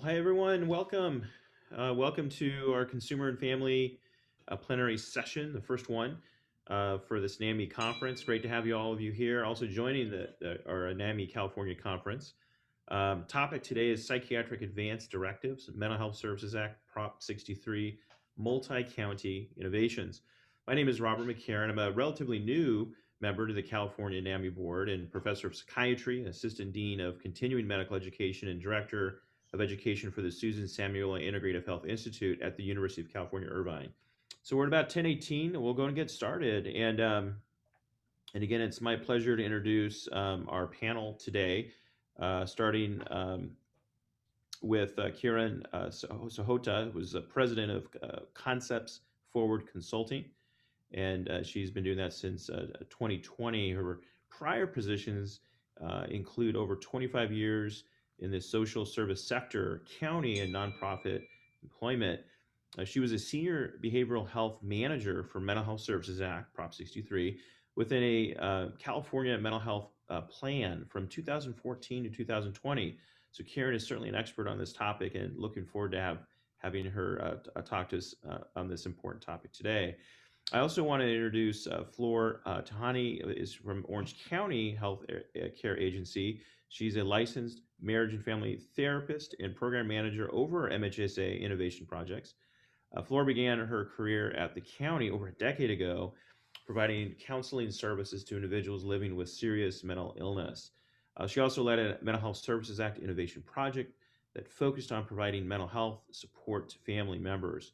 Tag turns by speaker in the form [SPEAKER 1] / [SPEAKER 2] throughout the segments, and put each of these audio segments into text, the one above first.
[SPEAKER 1] Hi everyone, welcome. Welcome to our Consumer and Family plenary session, the first one for this NAMI conference. Great to have all of you here. Also joining our NAMI California conference. Topic today is Psychiatric Advance Directives, Mental Health Services Act, Prop 63, Multi-County Innovations. My name is Robert McCarran. I'm a relatively new member to the California NAMI Board and professor of psychiatry, assistant dean of continuing medical education, and director of Education for the Susan Samuela Integrative Health Institute at the University of California, Irvine. So we're at about 10:18. We'll go and get started. And again, it's my pleasure to introduce our panel today, starting with Kiran Sahota, who's the president of Concepts Forward Consulting, and she's been doing that since 2020. Her prior positions include over 25 years in the social service sector, county, and nonprofit employment. She was a senior behavioral health manager for Mental Health Services Act, Prop 63, within a California mental health plan from 2014 to 2020. So Karen is certainly an expert on this topic, and looking forward to having her talk to us on this important topic today. I also want to introduce Flor Tahani is from Orange County Health Care Agency. She's a licensed marriage and family therapist and program manager over MHSA innovation projects. Flor began her career at the county over a decade ago, providing counseling services to individuals living with serious mental illness. She also led a Mental Health Services Act innovation project that focused on providing mental health support to family members.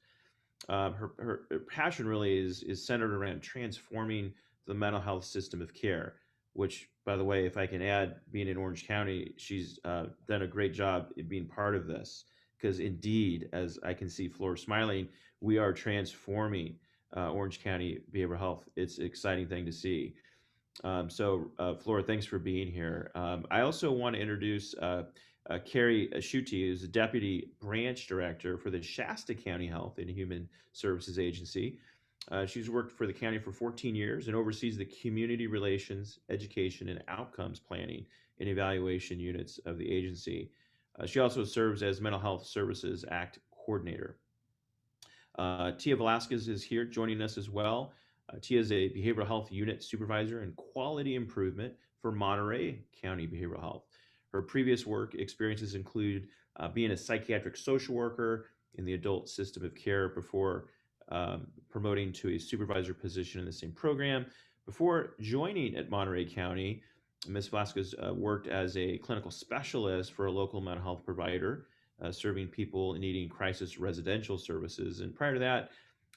[SPEAKER 1] Her passion really is centered around transforming the mental health system of care, which, by the way, if I can add, being in Orange County, she's done a great job in being part of this. Because indeed, as I can see Flor smiling, we are transforming Orange County behavioral health. It's an exciting thing to see. Flora, thanks for being here. I also want to introduce Carrie Schutte, who's the Deputy Branch Director for the Shasta County Health and Human Services Agency. She's worked for the county for 14 years and oversees the community relations, education, and outcomes planning and evaluation units of the agency. She also serves as Mental Health Services Act Coordinator. Tia Velasquez is here joining us as well. Tia is a behavioral health unit supervisor and quality improvement for Monterey County Behavioral Health. Her previous work experiences include being a psychiatric social worker in the adult system of care before promoting to a supervisor position in the same program. Before joining at Monterey County, Ms. Velasquez worked as a clinical specialist for a local mental health provider, serving people needing crisis residential services. And prior to that,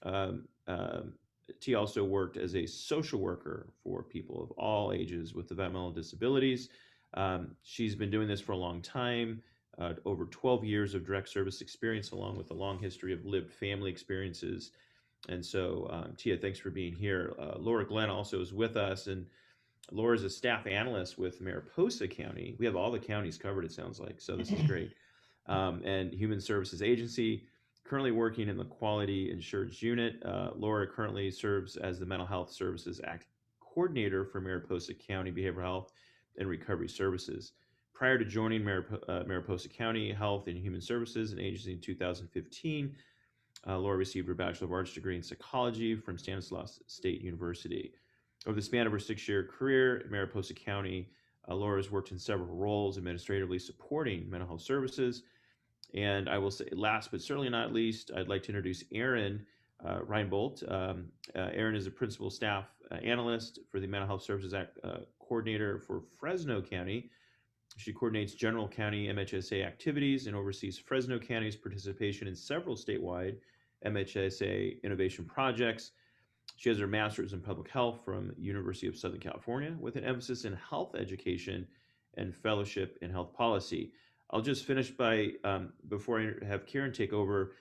[SPEAKER 1] um, um, T also worked as a social worker for people of all ages with developmental disabilities. She's been doing this for a long time, over 12 years of direct service experience, along with a long history of lived family experiences. And so, Tia, thanks for being here. Laura Glenn also is with us, and Laura is a staff analyst with Mariposa County. We have all the counties covered, it sounds like, so this is great. And Human Services Agency, currently working in the Quality Insurance Unit. Laura currently serves as the Mental Health Services Act Coordinator for Mariposa County Behavioral Health and Recovery Services. Prior to joining Mariposa County Health and Human Services, an agency in 2015, Laura received her Bachelor of Arts degree in psychology from Stanislaus State University. Over the span of her 6-year career at Mariposa County, Laura has worked in several roles administratively supporting mental health services. And I will say, last but certainly not least, I'd like to introduce Erin Reinbolt. Erin is a principal staff analyst for the Mental Health Services Act coordinator for Fresno County. She coordinates general county MHSA activities and oversees Fresno County's participation in several statewide MHSA innovation projects. She has her master's in public health from University of Southern California with an emphasis in health education and fellowship in health policy. I'll just finish by, before I have Kiran take over,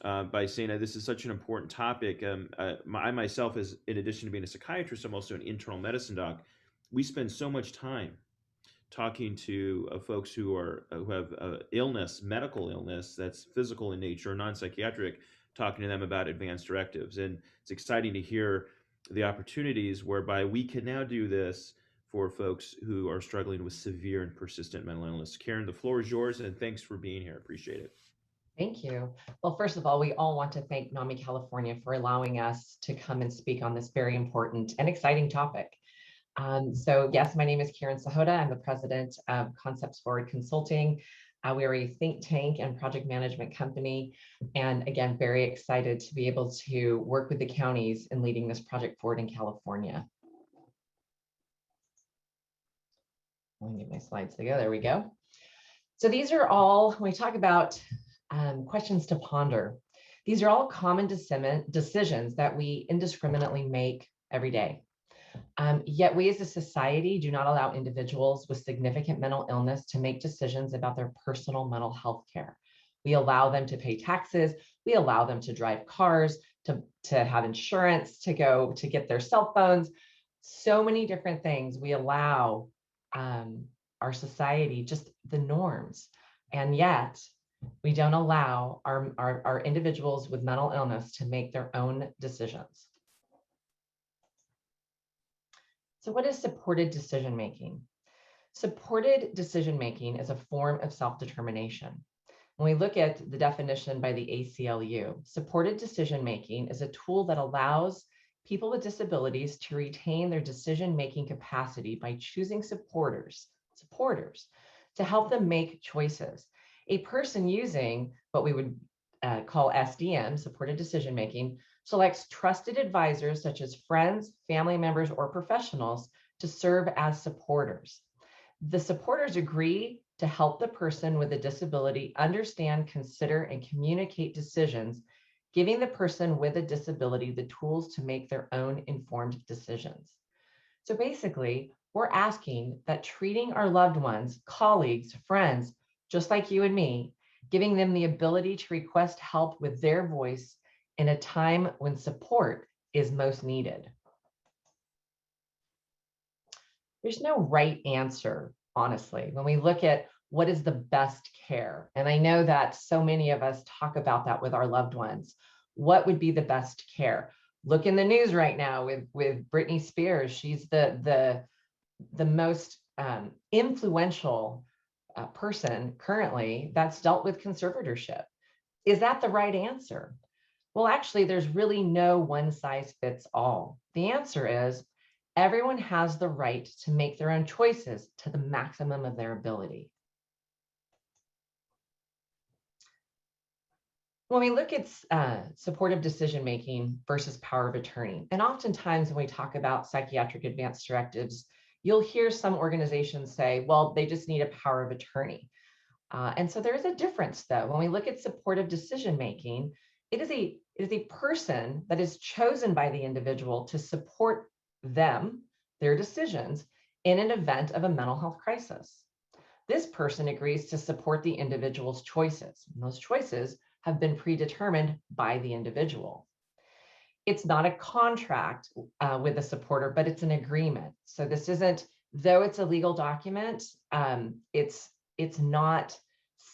[SPEAKER 1] by saying that this is such an important topic. I myself, as in addition to being a psychiatrist, I'm also an internal medicine doc. We spend so much time talking to folks who have illness, medical illness that's physical in nature, non-psychiatric, talking to them about advanced directives. And it's exciting to hear the opportunities whereby we can now do this for folks who are struggling with severe and persistent mental illness. Kiran, the floor is yours, and thanks for being here. Appreciate it.
[SPEAKER 2] Thank you. Well, first of all, we all want to thank NAMI California for allowing us to come and speak on this very important and exciting topic. So yes, my name is Kiran Sahota. I'm the president of Concepts Forward Consulting. We are a think tank and project management company. And again, very excited to be able to work with the counties in leading this project forward in California. Let me get my slides to go. There we go. So these are all, when we talk about questions to ponder, these are all common decisions that we indiscriminately make every day. Yet we as a society do not allow individuals with significant mental illness to make decisions about their personal mental health care. We allow them to pay taxes. We allow them to drive cars, to have insurance, to go to get their cell phones. So many different things we allow our society, just the norms. And yet we don't allow our individuals with mental illness to make their own decisions. So what is supported decision-making? Supported decision-making is a form of self-determination. When we look at the definition by the ACLU, supported decision-making is a tool that allows people with disabilities to retain their decision-making capacity by choosing supporters to help them make choices. A person using what we would call SDM, supported decision-making, selects trusted advisors such as friends, family members, or professionals to serve as supporters. The supporters agree to help the person with a disability understand, consider, and communicate decisions, giving the person with a disability the tools to make their own informed decisions. So basically, we're asking that treating our loved ones, colleagues, friends, just like you and me, giving them the ability to request help with their voice in a time when support is most needed. There's no right answer, honestly, when we look at what is the best care. And I know that so many of us talk about that with our loved ones. What would be the best care? Look in the news right now with Britney Spears. She's the most influential person currently that's dealt with conservatorship. Is that the right answer? Well, actually, there's really no one size fits all. The answer is everyone has the right to make their own choices to the maximum of their ability. When we look at supportive decision-making versus power of attorney, and oftentimes when we talk about psychiatric advance directives, you'll hear some organizations say, well, they just need a power of attorney. And so there is a difference, though. When we look at supportive decision-making, it is a person that is chosen by the individual to support them, their decisions, in an event of a mental health crisis. This person agrees to support the individual's choices, and those choices have been predetermined by the individual. It's not a contract with a supporter, but it's an agreement. So this isn't, though it's a legal document, it's not,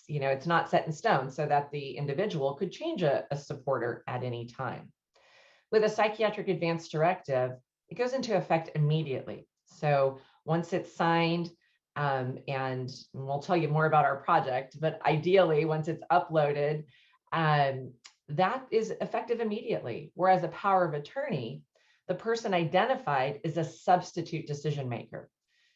[SPEAKER 2] it's not set in stone so that the individual could change a supporter at any time. With a Psychiatric Advance Directive, it goes into effect immediately. So once it's signed, and we'll tell you more about our project, but ideally, once it's uploaded, that is effective immediately. Whereas a power of attorney, the person identified is a substitute decision maker.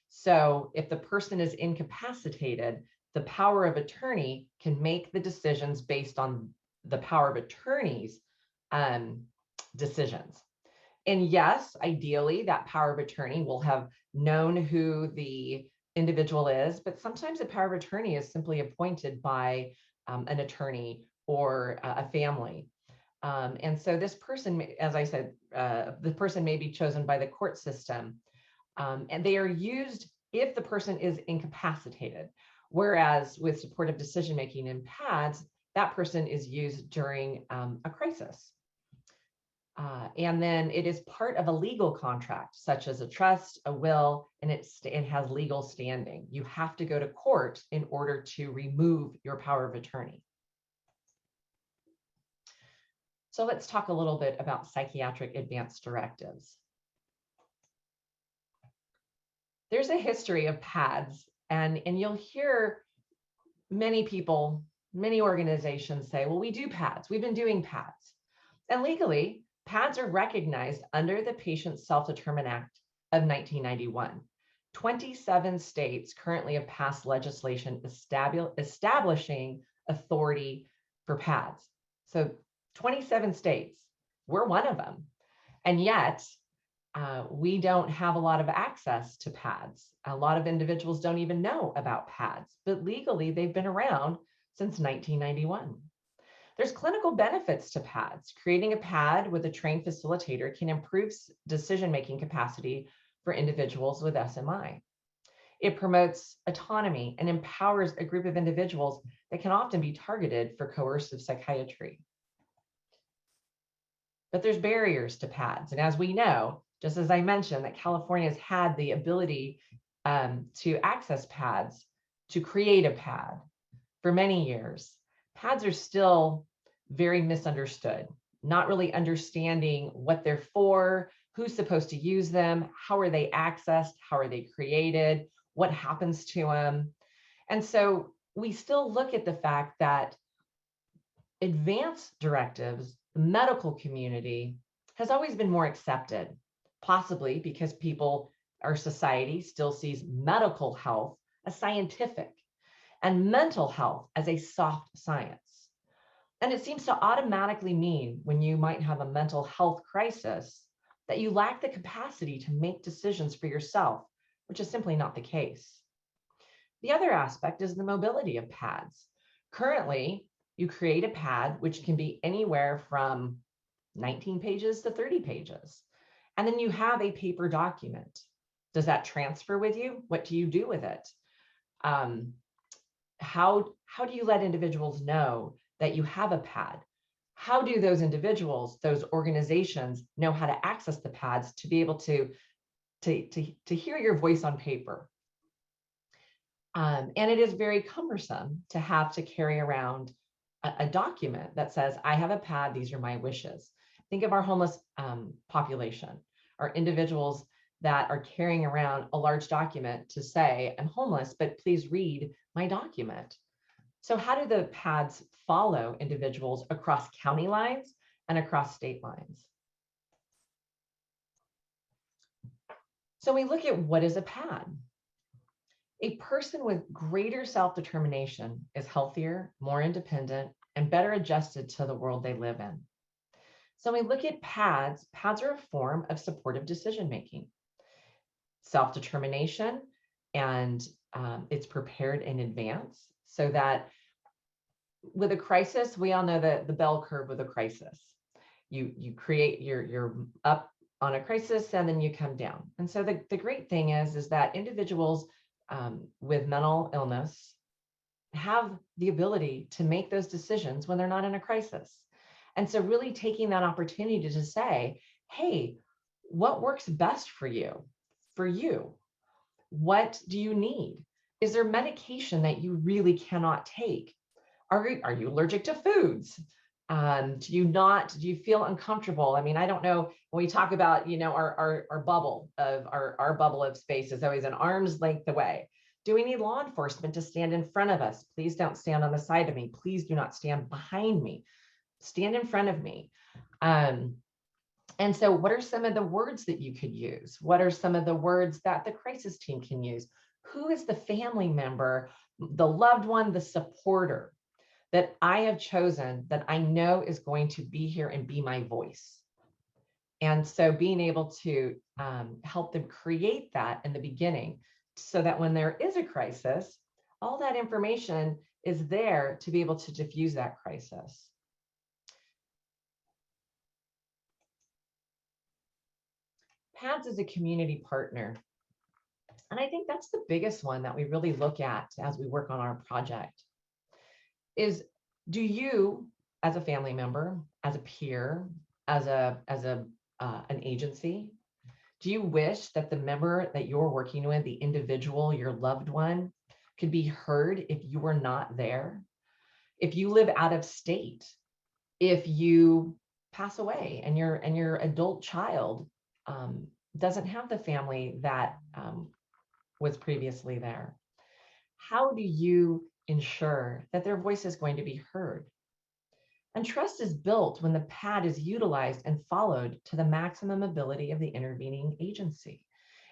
[SPEAKER 2] So if the person is incapacitated, the power of attorney can make the decisions based on the power of attorney's decisions. And yes, ideally, that power of attorney will have known who the individual is, but sometimes a power of attorney is simply appointed by an attorney or a family. And so this person, as I said, the person may be chosen by the court system, and they are used if the person is incapacitated. Whereas with supportive decision-making in PADS, that person is used during a crisis. And then it is part of a legal contract, such as a trust, a will, and it has legal standing. You have to go to court in order to remove your power of attorney. So let's talk a little bit about psychiatric advance directives. there's a history of pads, and you'll hear many people, many organizations say, well, we do pads. We've been doing pads. And legally, pads are recognized under the Patient Self-Determination Act of 1991. 27 states currently have passed legislation establishing authority for pads. So 27 states, we're one of them. And yet, we don't have a lot of access to pads. A lot of individuals don't even know about pads, but legally they've been around since 1991. There's clinical benefits to pads. Creating a pad with a trained facilitator can improve decision-making capacity for individuals with SMI. It promotes autonomy and empowers a group of individuals that can often be targeted for coercive psychiatry. But there's barriers to pads. And as we know, just as I mentioned, that California has had the ability to access pads, to create a pad for many years, pads are still very misunderstood, not really understanding what they're for, who's supposed to use them, how are they accessed, how are they created, what happens to them. And so we still look at the fact that advance directives, the medical community has always been more accepted, possibly because our society still sees medical health as scientific and mental health as a soft science. And it seems to automatically mean when you might have a mental health crisis that you lack the capacity to make decisions for yourself, which is simply not the case. The other aspect is the mobility of pads. Currently, you create a pad, which can be anywhere from 19 pages to 30 pages. And then you have a paper document. Does that transfer with you? What do you do with it? How do you let individuals know that you have a pad? How do those individuals, those organizations know how to access the pads to be able to hear your voice on paper? And it is very cumbersome to have to carry around a document that says, I have a pad, these are my wishes. Think of our homeless population, our individuals that are carrying around a large document to say, I'm homeless, but please read my document. So how do the pads follow individuals across county lines and across state lines? So we look at what is a pad. A person with greater self-determination is healthier, more independent, and better adjusted to the world they live in. So when we look at pads, pads are a form of supportive decision-making. Self-determination, and it's prepared in advance so that with a crisis, we all know that the bell curve with a crisis. You create, you're up on a crisis and then you come down. And so the great thing is that individuals with mental illness have the ability to make those decisions when they're not in a crisis. And so really taking that opportunity to say, hey, what works best for you? What do you need? Is there medication that you really cannot take? Are you allergic to foods? Do you feel uncomfortable? I mean, I don't know, when we talk about, our bubble of space is always an arm's length away. Do we need law enforcement to stand in front of us? Please don't stand on the side of me. Please do not stand behind me. Stand in front of me. And so what are some of the words that you could use? What are some of the words that the crisis team can use? Who is the family member, the loved one, the supporter that I have chosen that I know is going to be here and be my voice? And so being able to help them create that in the beginning so that when there is a crisis, all that information is there to be able to diffuse that crisis. PADS is a community partner. And I think that's the biggest one that we really look at as we work on our project is, do you, as a family member, as a peer, as an agency, do you wish that the member that you're working with, the individual, your loved one, could be heard if you were not there? If you live out of state, if you pass away and your adult child doesn't have the family that was previously there? How do you ensure that their voice is going to be heard? And trust is built when the PAD is utilized and followed to the maximum ability of the intervening agency.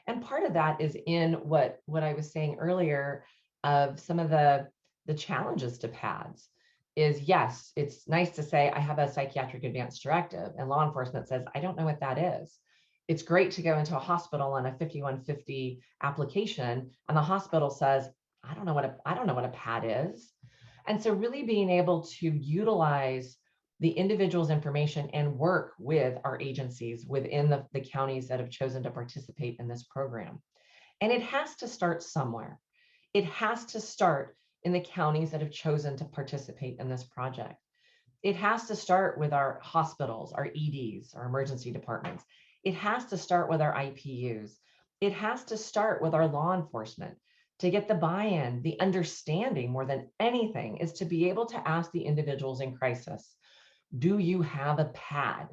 [SPEAKER 2] And part of that is in what I was saying earlier of some of the challenges to PADs is, yes, it's nice to say I have a psychiatric advance directive, and law enforcement says, I don't know what that is. It's great to go into a hospital on a 5150 application, and the hospital says, I don't know what a PAD is. And so really being able to utilize the individual's information and work with our agencies within the counties that have chosen to participate in this program. And it has to start somewhere. It has to start in the counties that have chosen to participate in this project. It has to start with our hospitals, our EDs, our emergency departments. It has to start with our IPUs. It has to start with our law enforcement. To get the buy-in, the understanding more than anything is to be able to ask the individuals in crisis, do you have a PAD?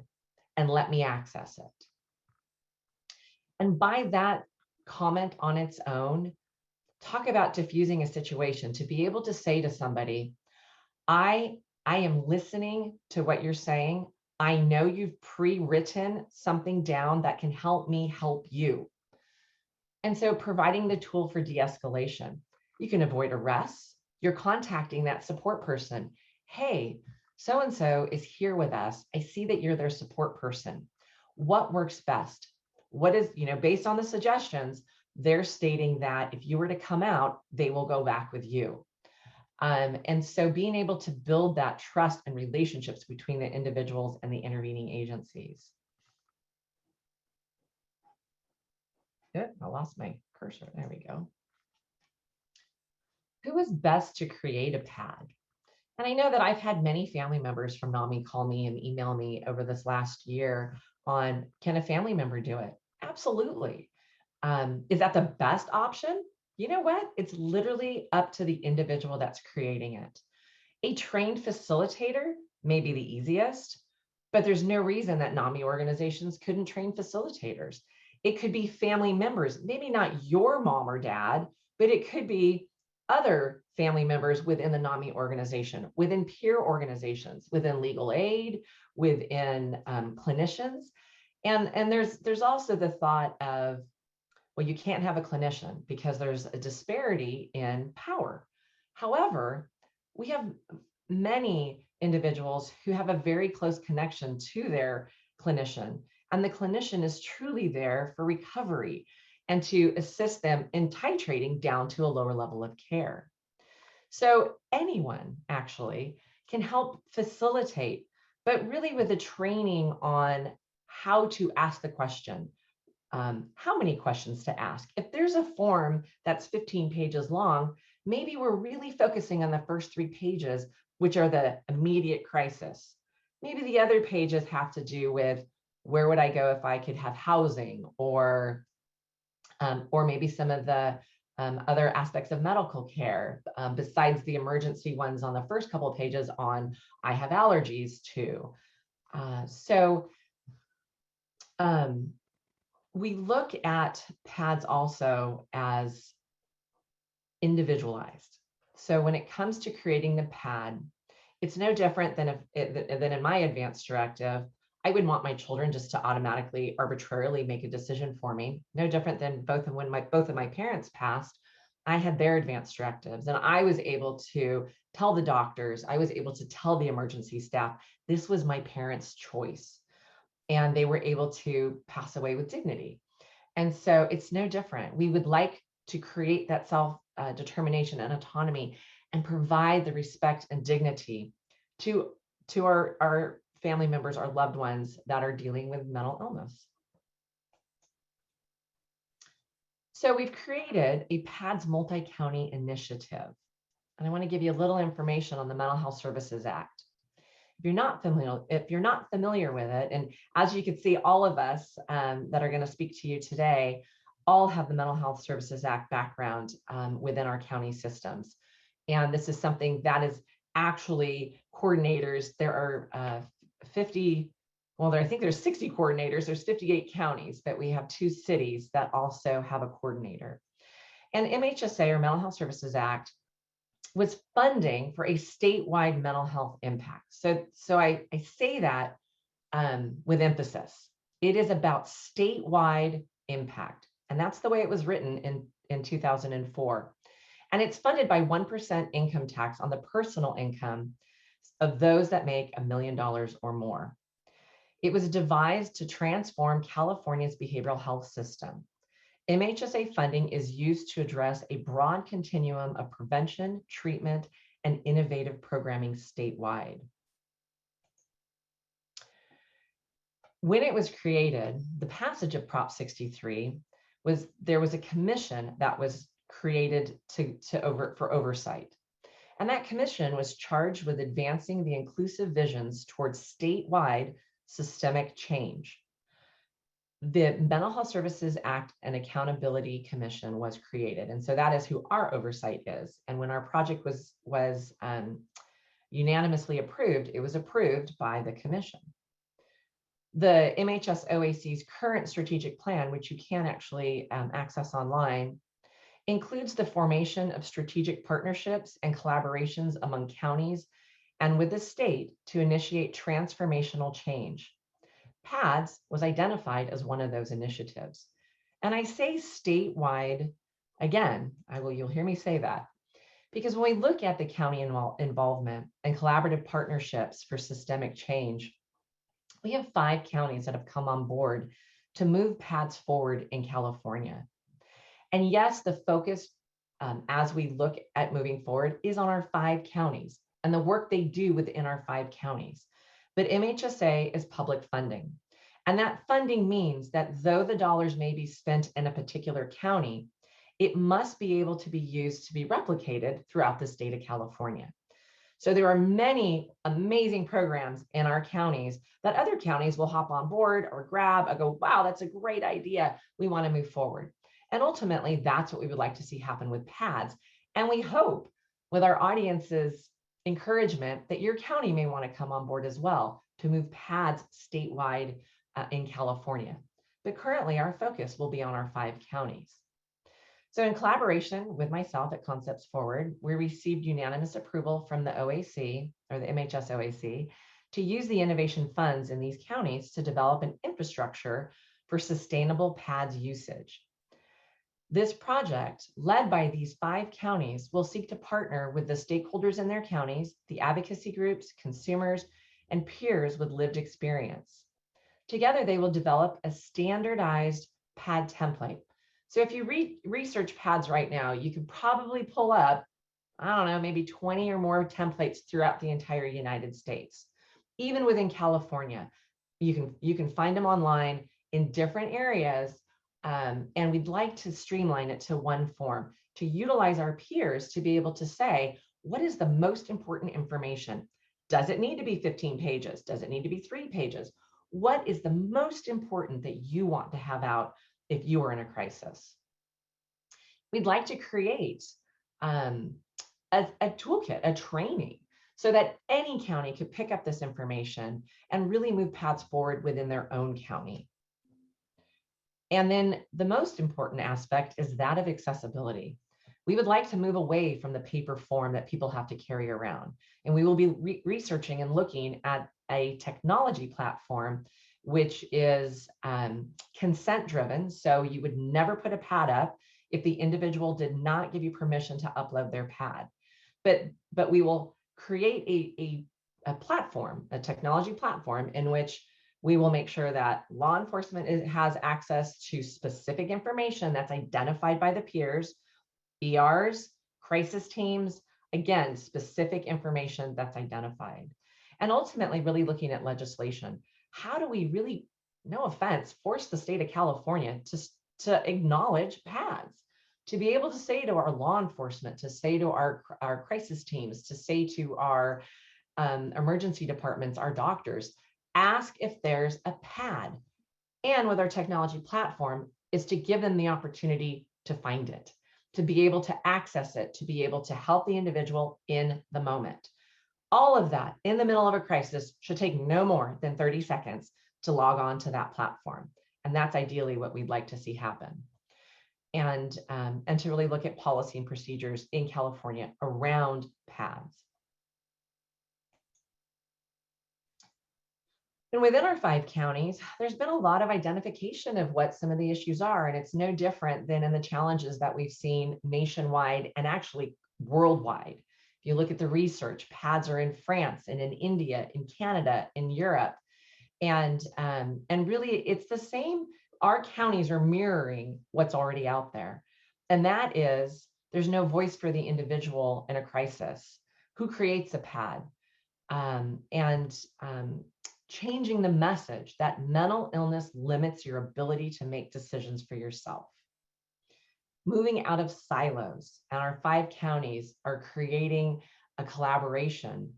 [SPEAKER 2] And let me access it. And by that comment on its own, talk about diffusing a situation, to be able to say to somebody, I am listening to what you're saying. I know you've pre-written something down that can help me help you. And so providing the tool for de-escalation, you can avoid arrests. You're contacting that support person. Hey, so-and-so is here with us. I see that you're their support person. What works best? What is, based on the suggestions, they're stating that if you were to come out, they will go back with you. And so being able to build that trust and relationships between the individuals and the intervening agencies. Good, I lost my cursor, there we go. Who is best to create a PAD? And I know that I've had many family members from NAMI call me and email me over this last year on, can a family member do it? Absolutely. Is that the best option? You know what? It's literally up to the individual that's creating it. A trained facilitator may be the easiest, but there's no reason that NAMI organizations couldn't train facilitators. It could be family members, maybe not your mom or dad, but it could be other family members within the NAMI organization, within peer organizations, within legal aid, within clinicians. And there's also the thought of, well, you can't have a clinician because there's a disparity in power. However, we have many individuals who have a very close connection to their clinician, and the clinician is truly there for recovery and to assist them in titrating down to a lower level of care. So anyone actually can help facilitate, but really with a training on how to ask the question, how many questions to ask. If there's a form that's 15 pages long, maybe we're really focusing on the first 3 pages, which are the immediate crisis. Maybe the other pages have to do with where would I go if I could have housing, or maybe some of the other aspects of medical care, besides the emergency ones on the first couple of pages on I have allergies too. We look at PADs also as individualized. So when it comes to creating the PAD, it's no different than in my advance directive. I would want my children just to automatically, arbitrarily make a decision for me. No different than both of my parents passed. I had their advance directives, and I was able to tell the doctors, I was able to tell the emergency staff, this was my parents' choice. And they were able to pass away with dignity. And so it's no different. We would like to create that self-determination and autonomy and provide the respect and dignity to our family members, our loved ones that are dealing with mental illness. So we've created a PADS multi-county initiative. And I want to give you a little information on the Mental Health Services Act. If you're not familiar with it, and as you can see, all of us that are going to speak to you today all have the Mental Health Services Act background within our county systems. And this is something that is actually coordinators. There are 50, well, I think there's 60 coordinators. There's 58 counties, but we have 2 cities that also have a coordinator. And MHSA, or Mental Health Services Act, was funding for a statewide mental health impact. So I say that with emphasis. It is about statewide impact. And that's the way it was written in 2004. And it's funded by 1% income tax on the personal income of those that make $1 million or more. It was devised to transform California's behavioral health system. MHSA funding is used to address a broad continuum of prevention, treatment, and innovative programming statewide. When it was created, the passage of Prop 63 there was a commission that was created for oversight. And that commission was charged with advancing the inclusive visions towards statewide systemic change. The Mental Health Services Act and Accountability Commission was created. And so that is who our oversight is. And when our project was unanimously approved, it was approved by the commission. The MHSOAC's current strategic plan, which you can actually access online, includes the formation of strategic partnerships and collaborations among counties and with the state to initiate transformational change. PADS was identified as one of those initiatives. And I say statewide, again, you'll hear me say that, because when we look at the county involvement and collaborative partnerships for systemic change, we have 5 counties that have come on board to move PADS forward in California. And yes, the focus as we look at moving forward is on our 5 counties and the work they do within our 5 counties. But MHSA is public funding. And that funding means that though the dollars may be spent in a particular county, it must be able to be used to be replicated throughout the state of California. So there are many amazing programs in our counties that other counties will hop on board or grab and go, wow, that's a great idea. We want to move forward. And ultimately, that's what we would like to see happen with PADS. And we hope with our audience's encouragement that your county may want to come on board as well to move PADS statewide in California. But currently, our focus will be on our 5 counties. So in collaboration with myself at Concepts Forward, we received unanimous approval from the OAC, or the MHSOAC, to use the innovation funds in these counties to develop an infrastructure for sustainable PADS usage. This project, led by these 5 counties, will seek to partner with the stakeholders in their counties, the advocacy groups, consumers, and peers with lived experience. Together, they will develop a standardized PAD template. So if you research PADS right now, you could probably pull up, I don't know, maybe 20 or more templates throughout the entire United States. Even within California, you can find them online in different areas. And we'd like to streamline it to one form to utilize our peers to be able to say, what is the most important information? Does it need to be 15 pages? Does it need to be 3 pages? What is the most important that you want to have out if you are in a crisis? We'd like to create a toolkit, a training, so that any county could pick up this information and really move PADS forward within their own county. And then the most important aspect is that of accessibility. We would like to move away from the paper form that people have to carry around. And we will be researching and looking at a technology platform which is consent driven. So you would never put a PAD up if the individual did not give you permission to upload their PAD. But we will create a platform, a technology platform in which we will make sure that law enforcement has access to specific information that's identified by the peers, ERs, crisis teams, again, specific information that's identified. And ultimately really looking at legislation. How do we really, no offense, force the state of California to acknowledge PADS, to be able to say to our law enforcement, to say to our crisis teams, to say to our emergency departments, our doctors, ask if there's a PAD. And with our technology platform is to give them the opportunity to find it, to be able to access it, to be able to help the individual in the moment. All of that in the middle of a crisis should take no more than 30 seconds to log on to that platform. And that's ideally what we'd like to see happen. and to really look at policy and procedures in California around PADS. And within our 5 counties, there's been a lot of identification of what some of the issues are, and it's no different than in the challenges that we've seen nationwide and actually worldwide. If you look at the research, PADS are in France and in India, in Canada, in Europe, and really it's the same. Our counties are mirroring what's already out there, and that is there's no voice for the individual in a crisis. Who creates a PAD? Changing the message that mental illness limits your ability to make decisions for yourself. Moving out of silos, and our 5 counties are creating a collaboration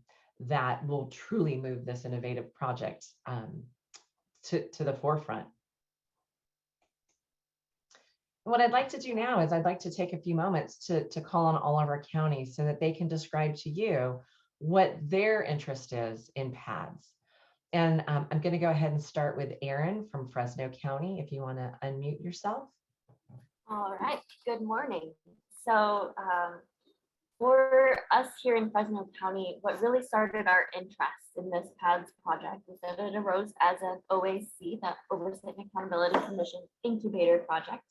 [SPEAKER 2] that will truly move this innovative project to the forefront. What I'd like to do now is I'd like to take a few moments to call on all of our counties so that they can describe to you what their interest is in PADS. And I'm going to go ahead and start with Erin from Fresno County, if you want to unmute yourself.
[SPEAKER 3] All right, good morning. So for us here in Fresno County, what really started our interest in this PADS project was that it arose as an OAC, that Oversight and Accountability Commission Incubator Project.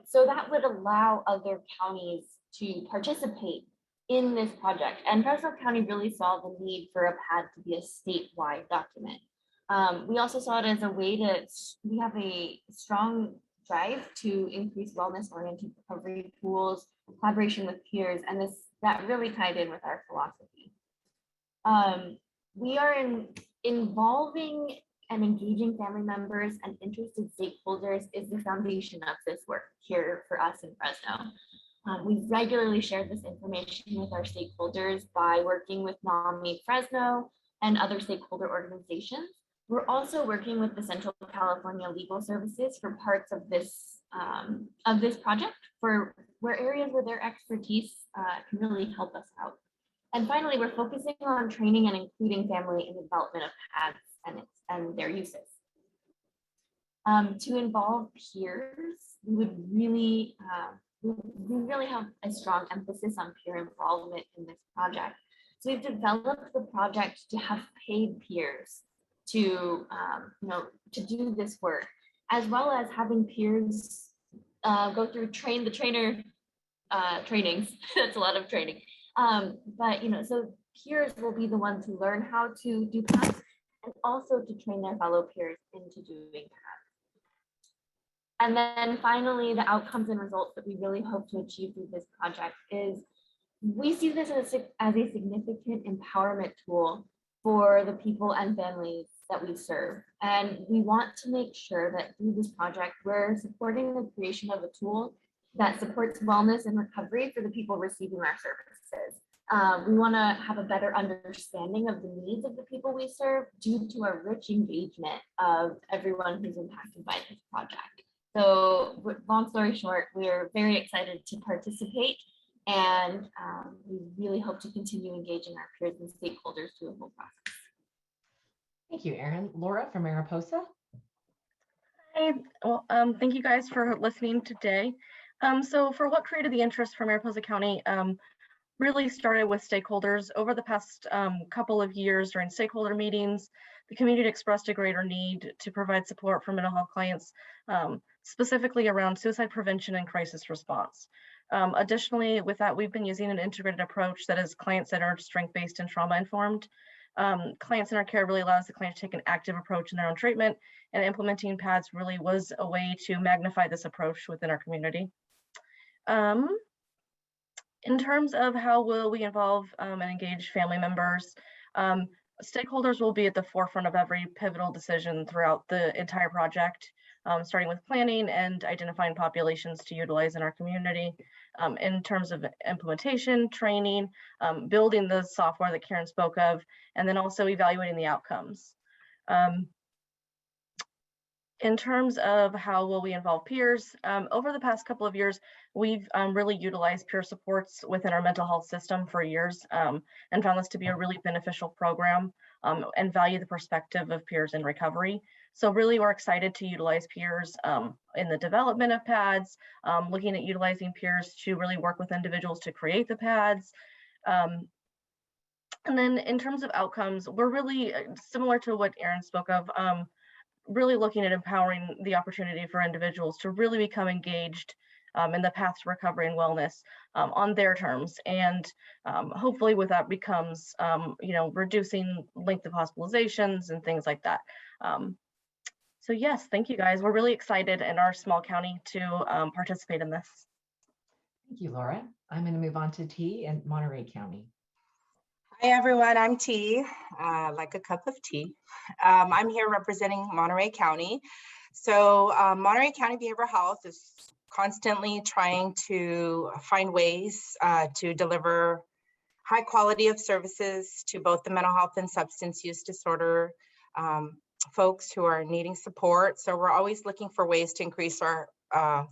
[SPEAKER 3] So that would allow other counties to participate in this project. And Fresno County really saw the need for a PAD to be a statewide document. We also saw it as a way we have a strong drive to increase wellness-oriented recovery tools, collaboration with peers, and that really tied in with our philosophy. We are involving and engaging family members and interested stakeholders is the foundation of this work here for us in Fresno. We regularly share this information with our stakeholders by working with NAMI Fresno and other stakeholder organizations. We're also working with the Central California Legal Services for parts of this project, for areas where their expertise can really help us out. And finally, we're focusing on training and including family in the development of PADS and their uses. To involve peers, we really have a strong emphasis on peer involvement in this project. So we've developed the project to have paid peers to do this work, as well as having peers go through trainings. That's a lot of training. But so peers will be the ones who learn how to do PADS and also to train their fellow peers into doing PADS. And then finally, the outcomes and results that we really hope to achieve through this project is we see this as a significant empowerment tool for the people and families that we serve. And we want to make sure that through this project, we're supporting the creation of a tool that supports wellness and recovery for the people receiving our services. We want to have a better understanding of the needs of the people we serve due to our rich engagement of everyone who's impacted by this project. So long story short, we're very excited to participate, and we really hope to continue engaging our peers and stakeholders through the whole process.
[SPEAKER 2] Thank you, Erin. Laura from Mariposa.
[SPEAKER 4] Hi, well, thank you guys for listening today. So for what created the interest for Mariposa County, really started with stakeholders. Over the past couple of years during stakeholder meetings, the community expressed a greater need to provide support for mental health clients, specifically around suicide prevention and crisis response. Additionally, with that, we've been using an integrated approach that is client-centered, strength-based, and trauma-informed. Client-centered care really allows the client to take an active approach in their own treatment, and implementing PADS really was a way to magnify this approach within our community. In terms of how will we involve and engage family members, stakeholders will be at the forefront of every pivotal decision throughout the entire project, starting with planning and identifying populations to utilize in our community. In terms of implementation, training, building the software that Kiran spoke of, and then also evaluating the outcomes. In terms of how will we involve peers, over the past couple of years, we've really utilized peer supports within our mental health system for years, and found this to be a really beneficial program, and value the perspective of peers in recovery. So really, we're excited to utilize peers in the development of PADS, looking at utilizing peers to really work with individuals to create the PADS. And then in terms of outcomes, we're really similar to what Aaron spoke of, really looking at empowering the opportunity for individuals to really become engaged in the path to recovery and wellness on their terms. And hopefully with that becomes, reducing length of hospitalizations and things like that. So yes, thank you guys. We're really excited in our small county to participate in this.
[SPEAKER 2] Thank you, Laura. I'm going to move on to T in Monterey County.
[SPEAKER 5] Hi everyone, I'm T, like a cup of tea. I'm here representing Monterey County. So Monterey County Behavioral Health is constantly trying to find ways to deliver high quality of services to both the mental health and substance use disorder folks who are needing support. So we're always looking for ways to increase our,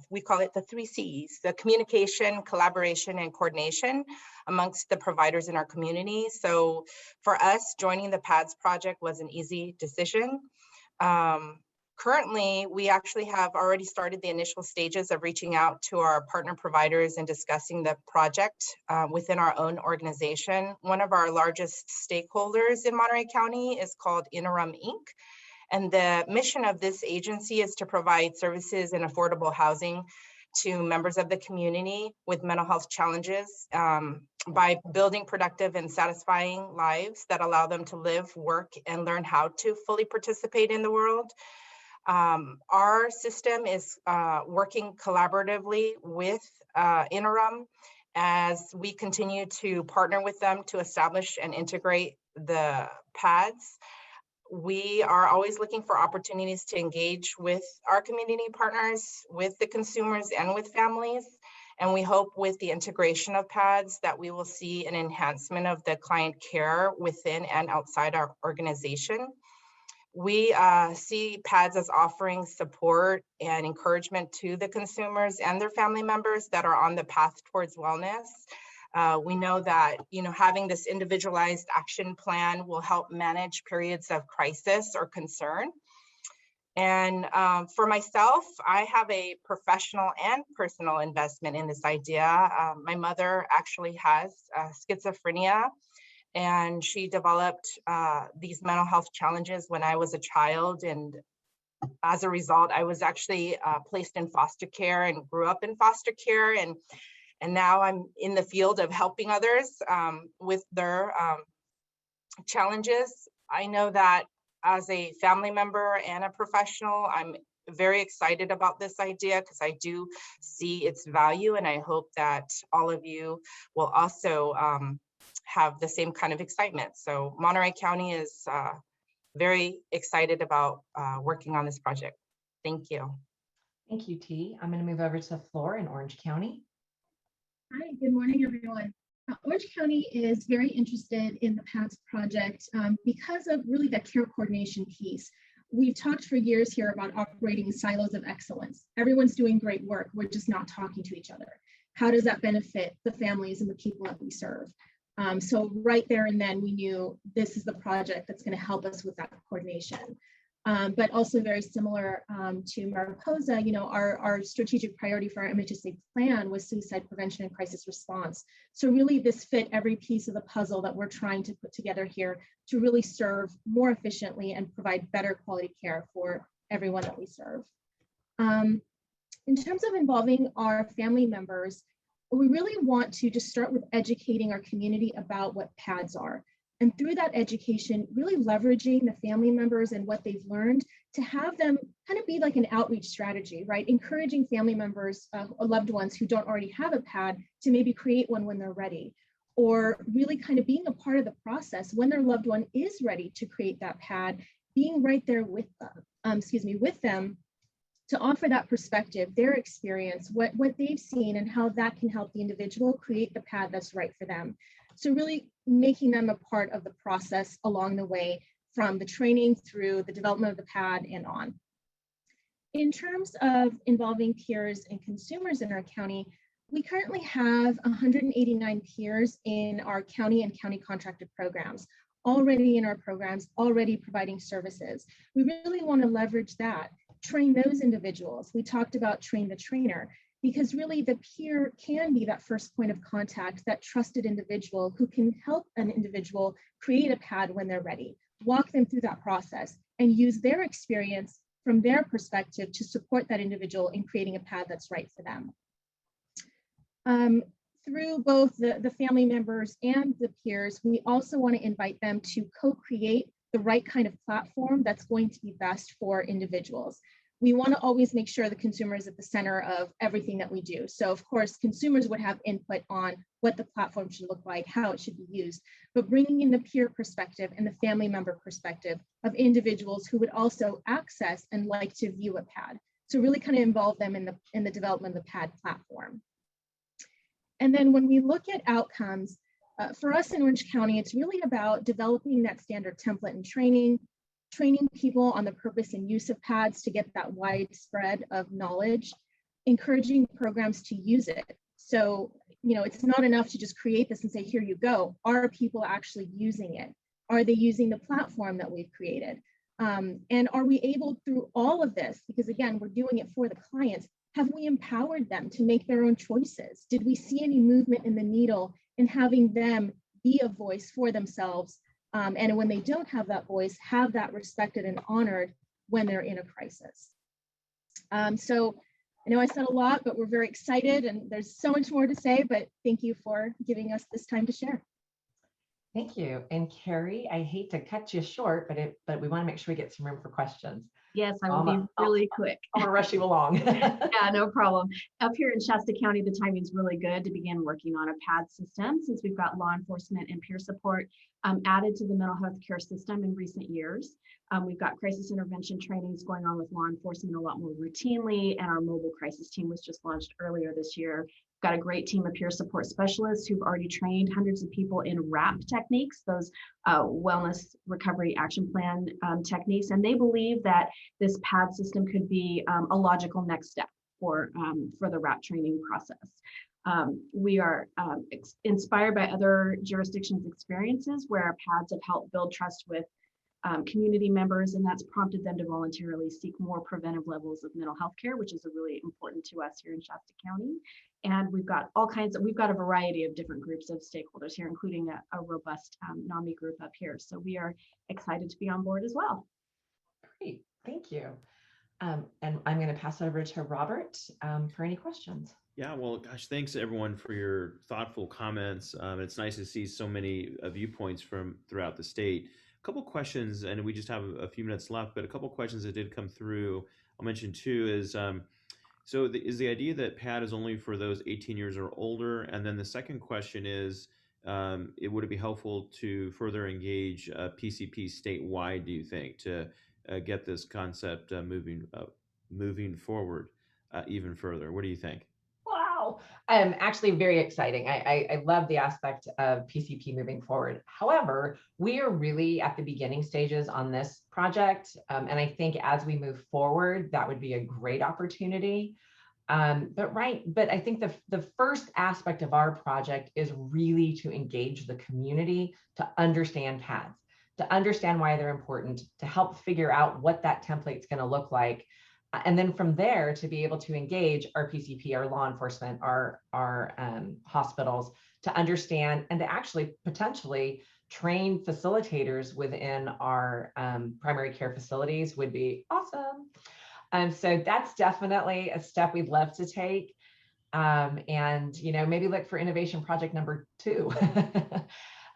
[SPEAKER 5] we call it the 3 C's, the communication, collaboration, and coordination amongst the providers in our community. So for us, joining the PADS project was an easy decision. Currently, we actually have already started the initial stages of reaching out to our partner providers and discussing the project within our own organization. One of our largest stakeholders in Monterey County is called Interim Inc. And the mission of this agency is to provide services and affordable housing to members of the community with mental health challenges by building productive and satisfying lives that allow them to live, work, and learn how to fully participate in the world. Our system is working collaboratively with Interim as we continue to partner with them to establish and integrate the PADS. We are always looking for opportunities to engage with our community partners, with the consumers, and with families. And we hope with the integration of PADS that we will see an enhancement of the client care within and outside our organization. We see PADS as offering support and encouragement to the consumers and their family members that are on the path towards wellness. We know that having this individualized action plan will help manage periods of crisis or concern. And for myself, I have a professional and personal investment in this idea. My mother actually has schizophrenia, and she developed these mental health challenges when I was a child. And as a result, I was actually placed in foster care and grew up in foster care. And now I'm in the field of helping others with their challenges. I know that as a family member and a professional, I'm very excited about this idea because I do see its value, and I hope that all of you will also have the same kind of excitement. So Monterey County is very excited about working on this project. Thank you.
[SPEAKER 2] Thank you, T. I'm going to move over to Flor in Orange County.
[SPEAKER 6] Hi, good morning, everyone. Orange County is very interested in the PADS project because of really the care coordination piece. We've talked for years here about operating silos of excellence. Everyone's doing great work. We're just not talking to each other. How does that benefit the families and the people that we serve? So right there and then we knew this is the project that's going to help us with that coordination. But also very similar to Mariposa, our strategic priority for our MHSA plan was suicide prevention and crisis response. So really this fit every piece of the puzzle that we're trying to put together here to really serve more efficiently and provide better quality care for everyone that we serve. In terms of involving our family members, we really want to just start with educating our community about what PADS are. And through that education, really leveraging the family members and what they've learned to have them kind of be like an outreach strategy, right? Encouraging family members or loved ones who don't already have a PAD to maybe create one when they're ready, or really kind of being a part of the process when their loved one is ready to create that PAD, being right there with them to offer that perspective, their experience, what they've seen and how that can help the individual create the PAD that's right for them. So really making them a part of the process along the way from the training through the development of the PAD and on. In terms of involving peers and consumers in our county, we currently have 189 peers in our county and county contracted programs, already in our programs, already providing services. We really want to leverage that, train those individuals. We talked about train the trainer, because really the peer can be that first point of contact, that trusted individual who can help an individual create a PAD when they're ready, walk them through that process, and use their experience from their perspective to support that individual in creating a PAD that's right for them. Through both the family members and the peers, we also want to invite them to co-create the right kind of platform that's going to be best for individuals. We want to always make sure the consumer is at the center of everything that we do. So of course, consumers would have input on what the platform should look like, how it should be used, but bringing in the peer perspective and the family member perspective of individuals who would also access and like to view a PAD. So really kind of involve them in the development of the PAD platform. And then when we look at outcomes, for us in Orange County, it's really about developing that standard template and training people on the purpose and use of PADs to get that widespread of knowledge, encouraging programs to use it. So, it's not enough to just create this and say, here you go. Are people actually using it? Are they using the platform that we've created? And are we able through all of this, because again, we're doing it for the clients, have we empowered them to make their own choices? Did we see any movement in the needle in having them be a voice for themselves? And when they don't have that voice, have that respected and honored when they're in a crisis. So I know I said a lot, but we're very excited and there's so much more to say, but thank you for giving us this time to share.
[SPEAKER 2] Thank you. And Carrie, I hate to cut you short, but we want to make sure we get some room for questions.
[SPEAKER 7] Yes, I will be really quick.
[SPEAKER 2] I'm gonna rush you along.
[SPEAKER 7] Yeah, no problem. Up here in Shasta County, the timing is really good to begin working on a PAD system since we've got law enforcement and peer support added to the mental health care system in recent years. We've got crisis intervention trainings going on with law enforcement a lot more routinely, and our mobile crisis team was just launched earlier this year. Got a great team of peer support specialists who've already trained hundreds of people in RAP techniques, those wellness recovery action plan techniques, and they believe that this PAD system could be a logical next step for the RAP training process. We are inspired by other jurisdictions' experiences where PADs have helped build trust with community members, and that's prompted them to voluntarily seek more preventive levels of mental health care, which is really important to us here in Shasta County. And we've got a variety of different groups of stakeholders here, including a robust NAMI group up here. So we are excited to be on board as well.
[SPEAKER 2] Great, thank you. And I'm going to pass over to Robert for any questions.
[SPEAKER 1] Yeah, well, gosh, thanks everyone for your thoughtful comments. It's nice to see so many viewpoints from throughout the state. A couple questions, and we just have a few minutes left, but a couple questions that did come through. I'll mention two is, is the idea that PAD is only for those 18 years or older? And then the second question is, would it be helpful to further engage PCP statewide, do you think, to get this concept moving forward even further? What do you think?
[SPEAKER 2] Wow, actually very exciting. I love the aspect of PCP moving forward. However, we are really at the beginning stages on this project. And I think as we move forward, that would be a great opportunity. But I think the first aspect of our project is really to engage the community to understand PADs, to understand why they're important, to help figure out what that template is going to look like. And then from there, to be able to engage our PCP, our law enforcement, our hospitals to understand and to actually potentially train facilitators within our primary care facilities would be awesome. So that's definitely a step we'd love to take. And, maybe look for innovation project number 2.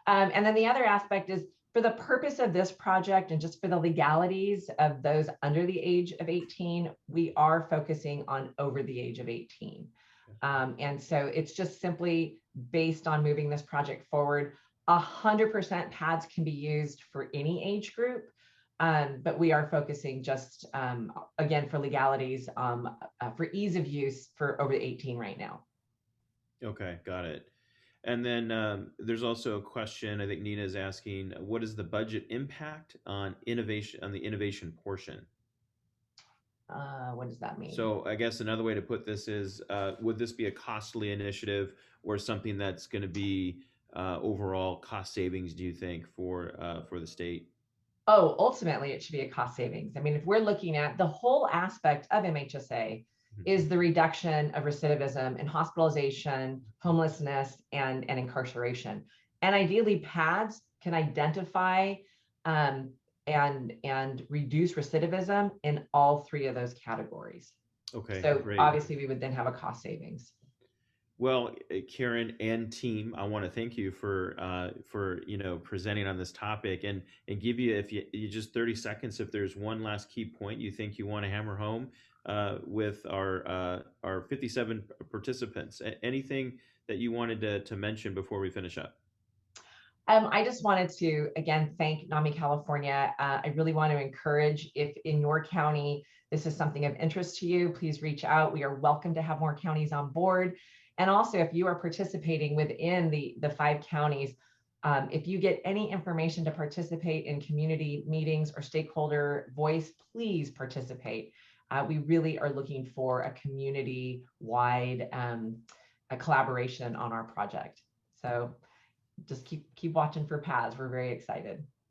[SPEAKER 2] And then the other aspect is, for the purpose of this project and just for the legalities of those under the age of 18, we are focusing on over the age of 18. And so it's just simply based on moving this project forward. 100% PADs can be used for any age group, but we are focusing just, again, for legalities, for ease of use for over 18 right now.
[SPEAKER 1] Okay, got it. And then there's also a question, I think Nina is asking, what is the budget impact on innovation, on the innovation portion?
[SPEAKER 2] What does that mean?
[SPEAKER 1] So I guess another way to put this is, would this be a costly initiative or something that's going to be overall cost savings, do you think, for the state?
[SPEAKER 2] Oh, ultimately, it should be a cost savings. I mean, if we're looking at the whole aspect of MHSA is the reduction of recidivism and hospitalization, homelessness, and incarceration. And ideally, PADS can identify and reduce recidivism in all three of those categories.
[SPEAKER 1] Okay,
[SPEAKER 2] So
[SPEAKER 1] great.
[SPEAKER 2] obviously, we would then have a cost savings.
[SPEAKER 1] Well, Kiran and team, I want to thank you for presenting on this topic and give you, if you just 30 seconds, if there's one last key point you think you want to hammer home with our 57 participants. Anything that you wanted to mention before we finish up?
[SPEAKER 2] I just wanted to, again, thank NAMI California. I really want to encourage, if in your county this is something of interest to you, please reach out. We are welcome to have more counties on board. And also, if you are participating within the 5 counties, if you get any information to participate in community meetings or stakeholder voice, please participate. We really are looking for a community-wide a collaboration on our project. So just keep watching for paths. We're very excited.